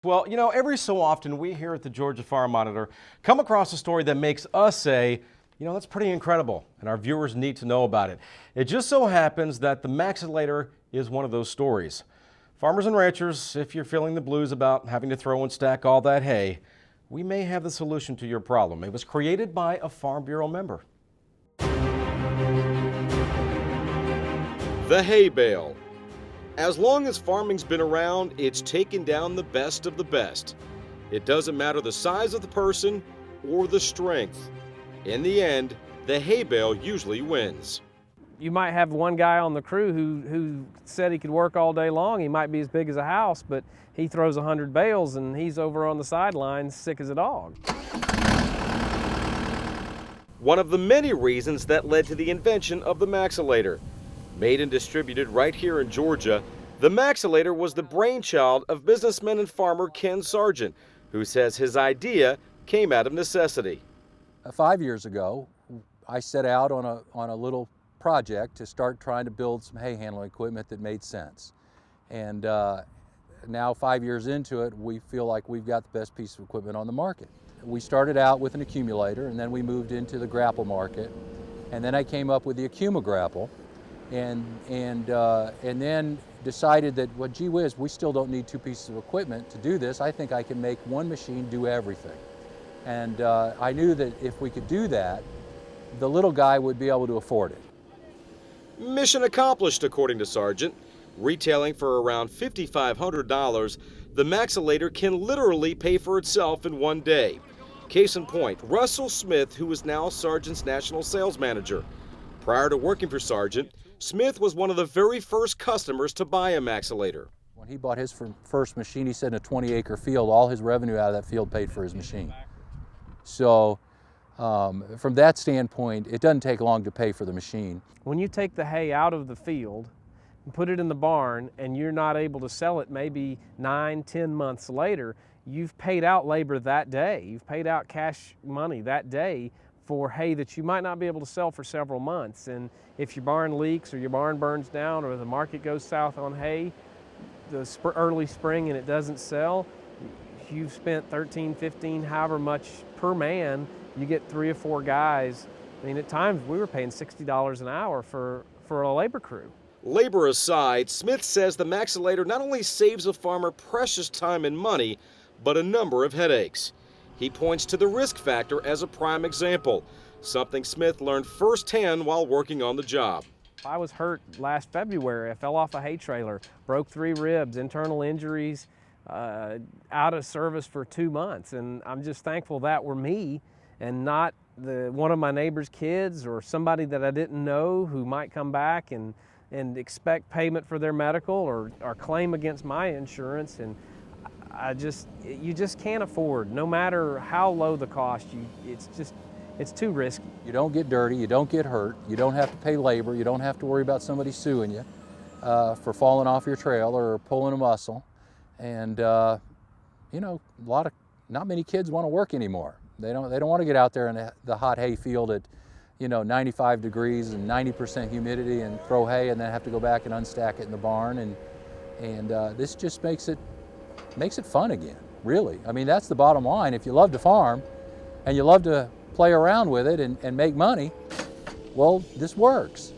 Well, every so often we here at the Georgia Farm Monitor come across a story that makes us say, that's pretty incredible, and our viewers need to know about it. It just so happens that the Maxilator is one of those stories. Farmers and ranchers, if you're feeling the blues about having to throw and stack all that hay, we may have the solution to your problem. It was created by a Farm Bureau member. The hay bale. As long as farming's been around, it's taken down the best of the best. It doesn't matter the size of the person or the strength. In the end, the hay bale usually wins. You might have one guy on the crew who said he could work all day long. He might be as big as a house, but he throws 100 bales and he's over on the sidelines sick as a dog. One of the many reasons that led to the invention of the Maxilator. Made and distributed right here in Georgia, the Maxilator was the brainchild of businessman and farmer Ken Sargent, who says his idea came out of necessity. 5 years ago, I set out on a little project to start trying to build some hay handling equipment that made sense. And now 5 years into it, we feel like we've got the best piece of equipment on the market. We started out with an accumulator, and then we moved into the grapple market, and then I came up with the Accuma grapple. And then decided that, well, gee whiz, we still don't need two pieces of equipment to do this. I think I can make one machine do everything. And I knew that if we could do that, the little guy would be able to afford it. Mission accomplished, according to Sargent. Retailing for around $5,500, the Maxilator can literally pay for itself in one day. Case in point, Russell Smith, who is now Sargent's national sales manager. Prior to working for Sargent, Smith was one of the very first customers to buy a Maxilator. When he bought his first machine, he said in a 20-acre field, all his revenue out of that field paid for his machine. So from that standpoint, it doesn't take long to pay for the machine. When you take the hay out of the field and put it in the barn and you're not able to sell it maybe 9-10 months later, you've paid out labor that day. You've paid out cash money that day for hay that you might not be able to sell for several months. And if your barn leaks or your barn burns down or the market goes south on hay, the early spring, and it doesn't sell, you've spent 13, 15, however much per man. You get 3 or 4 guys. I mean, at times we were paying $60 an hour for a labor crew. Labor aside, Smith says the Maxilator not only saves a farmer precious time and money, but a number of headaches. He points to the risk factor as a prime example, something Smith learned firsthand while working on the job. I was hurt last February. I fell off a hay trailer, broke 3 ribs, internal injuries, out of service for 2 months. And I'm just thankful that were me and not one of my neighbor's kids or somebody that I didn't know who might come back and expect payment for their medical or claim against my insurance. And you just can't afford, no matter how low the cost, it's too risky. You don't get dirty, you don't get hurt, you don't have to pay labor, you don't have to worry about somebody suing you for falling off your trail or pulling a muscle. And not many kids want to work anymore. They don't want to get out there in the hot hay field at 95 degrees and 90% humidity and throw hay and then have to go back and unstack it in the barn. And this just makes it fun again, really. I mean, that's the bottom line. If you love to farm and you love to play around with it and make money, well, this works.